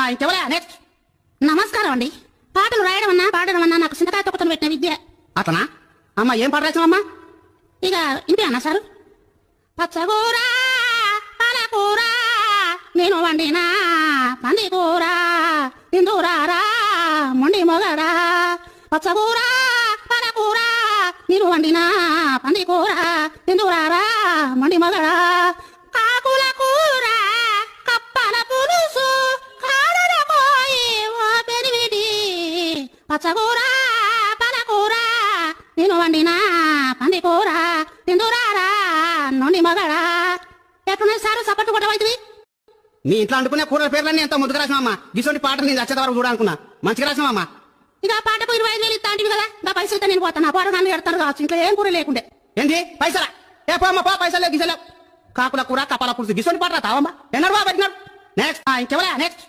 ఇంకెవరా next? నమస్కారం అండి. పాటలు రాయడం అన్నా పాడడం అన్నా నాకు చింతకాయ తొక్కతను పెట్టిన విద్య. అతనా? అమ్మ ఏం పాట రాసావమ్మా? ఇక ఇంటి అన్నా సారు. పచ్చగూర పాలకూర నేను వండినా పందికూర తిందురారా మొండి మొగడా. పచ్చగూర పాలకూర నేను వండినా పందికూర తిందురారా మొండి మొగడా. కాకుల కూర కప్పల పులుసు కాడల పోయి ఓ పెరివిడి. పచ్చగూర పాలకూర నేను వండినా పందికూర తిందురారా నొండి మగడా. ఎట్లున్నాయి సారు సపట్టు కొట్టవైతుంది? నీ ఇంట్లో అనుకునే కూరల పేర్లన్నీ ఎంత ముద్దుగా రాసినావమ్మా. గిసోటి పాటలు నేను వచ్చేంత వరకు చూడాలనుకున్నా. మంచిగా రాసినావమ్మా. ఇక పాటకు 25,000 ఇస్తాంటివి కదా, నా పైసలతో నేను పోతాను. పోరగాన్ని ఎడతాను కావచ్చు, ఇంట్లో ఏం కూర లేకుండే. ఏంది పైసలా? ఏ పోమ్మా పో, పైసలే గిసలేవు. కాకుల కూర కపాల పులుసు గిసోటి పాట రాతావమ్మా. ఎన్నడు బాబు పెట్టినాడు? నెక్స్ట్ ఇంకెవరా నెక్స్ట్?